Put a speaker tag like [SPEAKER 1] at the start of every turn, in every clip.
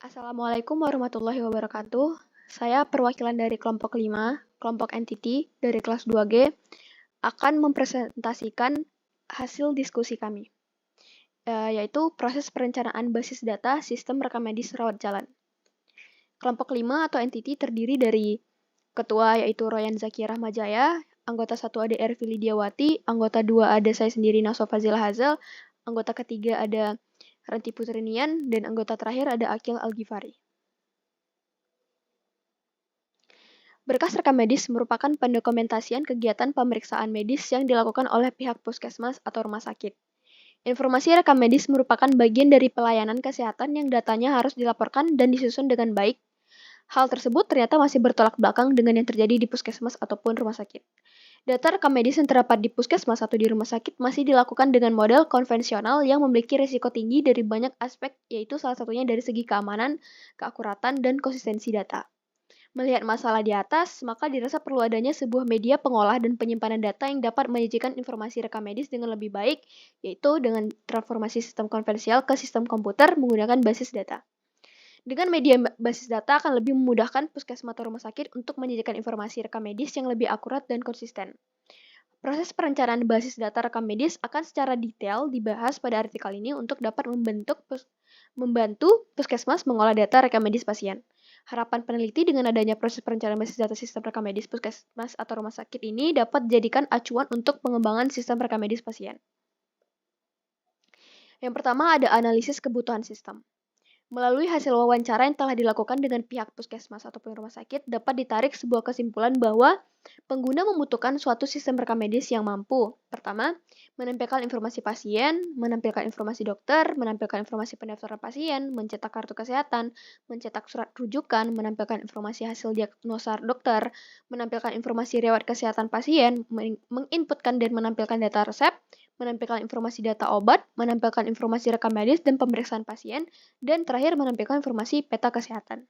[SPEAKER 1] Assalamualaikum warahmatullahi wabarakatuh. Saya perwakilan dari kelompok 5, kelompok entity dari kelas 2G, akan mempresentasikan hasil diskusi kami, yaitu proses perencanaan basis data sistem rekam medis rawat jalan. Kelompok 5 atau entity terdiri dari ketua yaitu Royan Zaki Rahmajaya, anggota 1 ada Ervi Lidiawati, anggota 2 ada saya sendiri Naso Fazila Hazel, anggota ketiga ada Ranti Putrinian, dan anggota terakhir ada Akil Al-Ghifari. Berkas rekam medis merupakan pendokumentasian kegiatan pemeriksaan medis yang dilakukan oleh pihak puskesmas atau rumah sakit. Informasi rekam medis merupakan bagian dari pelayanan kesehatan yang datanya harus dilaporkan dan disusun dengan baik. Hal tersebut ternyata masih bertolak belakang dengan yang terjadi di puskesmas ataupun rumah sakit. Data rekam medis yang terdapat di puskesmas atau di rumah sakit masih dilakukan dengan model konvensional yang memiliki risiko tinggi dari banyak aspek, yaitu salah satunya dari segi keamanan, keakuratan, dan konsistensi data. Melihat masalah di atas, maka dirasa perlu adanya sebuah media pengolah dan penyimpanan data yang dapat menyajikan informasi rekam medis dengan lebih baik, yaitu dengan transformasi sistem konvensional ke sistem komputer menggunakan basis data. Dengan media basis data akan lebih memudahkan puskesmas atau rumah sakit untuk menyajikan informasi rekam medis yang lebih akurat dan konsisten. Proses perencanaan basis data rekam medis akan secara detail dibahas pada artikel ini untuk dapat membantu puskesmas mengolah data rekam medis pasien. Harapan peneliti dengan adanya proses perencanaan basis data sistem rekam medis puskesmas atau rumah sakit ini dapat dijadikan acuan untuk pengembangan sistem rekam medis pasien. Yang pertama ada analisis kebutuhan sistem. Melalui hasil wawancara yang telah dilakukan dengan pihak puskesmas ataupun rumah sakit, dapat ditarik sebuah kesimpulan bahwa pengguna membutuhkan suatu sistem rekam medis yang mampu. Pertama, menampilkan informasi pasien, menampilkan informasi dokter, menampilkan informasi pendaftaran pasien, mencetak kartu kesehatan, mencetak surat rujukan, menampilkan informasi hasil diagnosa dokter, menampilkan informasi riwayat kesehatan pasien, menginputkan dan menampilkan data resep, menampilkan informasi data obat, menampilkan informasi rekam medis dan pemeriksaan pasien, dan terakhir menampilkan informasi peta kesehatan.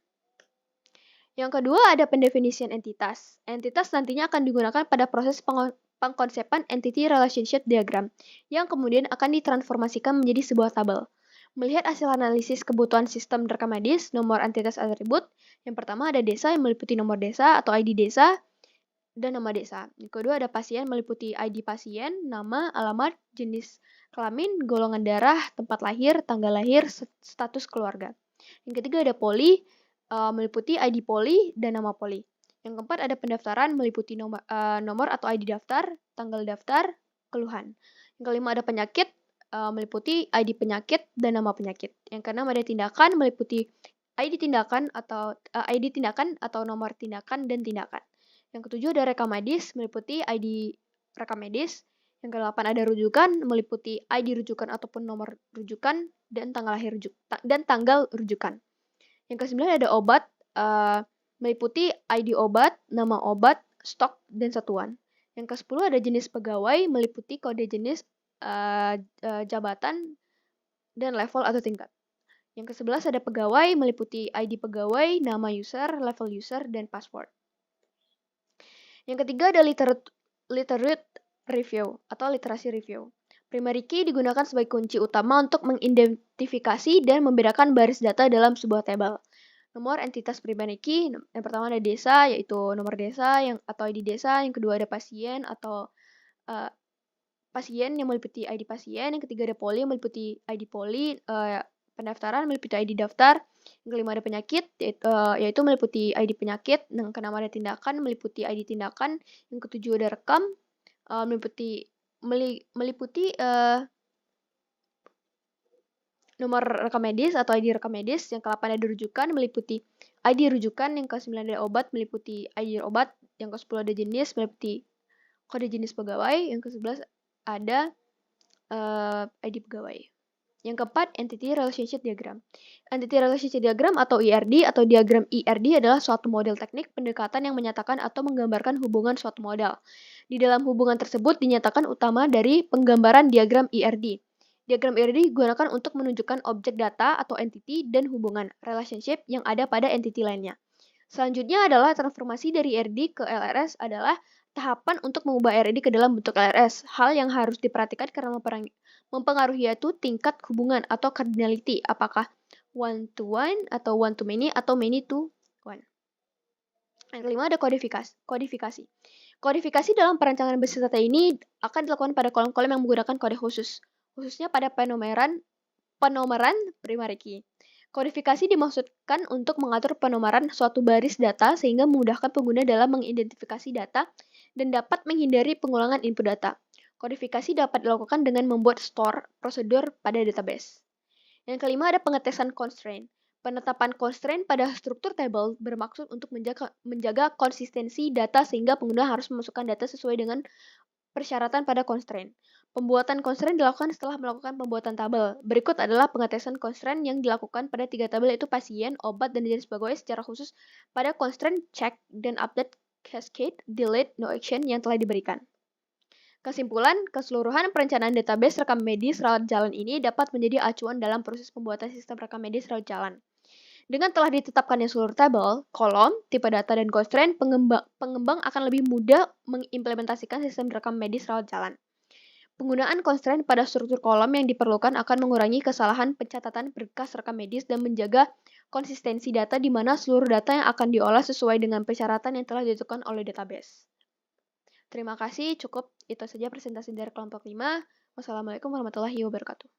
[SPEAKER 1] Yang kedua ada pendefinisian entitas. Entitas nantinya akan digunakan pada proses pengkonsepan entity relationship diagram, yang kemudian akan ditransformasikan menjadi sebuah tabel. Melihat hasil analisis kebutuhan sistem rekam medis, nomor entitas atribut, yang pertama ada desa yang meliputi nomor desa atau ID desa, dan nama desa. Yang kedua ada pasien meliputi ID pasien, nama, alamat, jenis kelamin, golongan darah, tempat lahir, tanggal lahir, status keluarga. Yang ketiga ada poli, meliputi ID poli dan nama poli. Yang keempat ada pendaftaran meliputi nomor atau ID daftar, tanggal daftar, keluhan. Yang kelima ada penyakit, meliputi ID penyakit dan nama penyakit. Yang keenam ada tindakan meliputi ID tindakan atau nomor tindakan dan tindakan. Yang ketujuh ada rekam medis, meliputi ID rekam medis. Yang kedelapan ada rujukan, meliputi ID rujukan ataupun nomor rujukan dan tanggal rujukan. Yang kesembilan ada obat, meliputi ID obat, nama obat, stok, dan satuan. Yang kesepuluh ada jenis pegawai, meliputi kode jenis, jabatan, dan level atau tingkat. Yang ke-11 ada pegawai, meliputi ID pegawai, nama user, level user, dan password. Yang ketiga ada literate review atau literasi review. Primary key digunakan sebagai kunci utama untuk mengidentifikasi dan membedakan baris data dalam sebuah tabel. Nomor entitas primary key, yang pertama ada desa, yaitu nomor desa atau ID desa. Yang kedua ada pasien atau pasien yang meliputi ID pasien. Yang ketiga ada poli yang meliputi ID poli, pendaftaran meliputi ID daftar. Yang kelima ada penyakit, yaitu meliputi ID penyakit. Yang keenam ada tindakan, meliputi ID tindakan. Yang ketujuh ada rekam, meliputi nomor rekam medis atau ID rekam medis. Yang ke-8 ada rujukan, meliputi ID rujukan. Yang ke-9 ada obat, meliputi ID obat. Yang ke-10 ada jenis, meliputi kode jenis pegawai. Yang ke-11 ada ID pegawai. Yang keempat, Entity Relationship Diagram. Entity Relationship Diagram atau IRD atau diagram IRD adalah suatu model teknik pendekatan yang menyatakan atau menggambarkan hubungan suatu model. Di dalam hubungan tersebut dinyatakan utama dari penggambaran diagram IRD. Diagram IRD digunakan untuk menunjukkan objek data atau entity dan hubungan relationship yang ada pada entity lainnya. Selanjutnya adalah transformasi dari IRD ke LRS adalah tahapan untuk mengubah IRD ke dalam bentuk LRS. Hal yang harus diperhatikan karena mempengaruhi yaitu tingkat hubungan atau cardinality, apakah one to one atau one to many atau many to one. Yang kelima ada kodifikasi. Kodifikasi dalam perancangan basis data ini akan dilakukan pada kolom-kolom yang menggunakan kode khusus, khususnya pada penomeran primary key. Kodifikasi dimaksudkan untuk mengatur penomoran suatu baris data sehingga memudahkan pengguna dalam mengidentifikasi data dan dapat menghindari pengulangan input data. Kodifikasi dapat dilakukan dengan membuat store prosedur pada database. Yang kelima ada pengetesan constraint. Penetapan constraint pada struktur table bermaksud untuk menjaga konsistensi data sehingga pengguna harus memasukkan data sesuai dengan persyaratan pada constraint. Pembuatan constraint dilakukan setelah melakukan pembuatan tabel. Berikut adalah pengetesan constraint yang dilakukan pada 3 tabel yaitu pasien, obat, dan jenis pegawai secara khusus pada constraint check dan update cascade, delete, no action yang telah diberikan. Kesimpulan, keseluruhan perencanaan database rekam medis rawat jalan ini dapat menjadi acuan dalam proses pembuatan sistem rekam medis rawat jalan. Dengan telah ditetapkannya seluruh tabel, kolom, tipe data, dan constraint, pengembang akan lebih mudah mengimplementasikan sistem rekam medis rawat jalan. Penggunaan constraint pada struktur kolom yang diperlukan akan mengurangi kesalahan pencatatan berkas rekam medis dan menjaga konsistensi data di mana seluruh data yang akan diolah sesuai dengan persyaratan yang telah ditentukan oleh database. Terima kasih, cukup itu saja presentasi dari kelompok 5. Wassalamualaikum warahmatullahi wabarakatuh.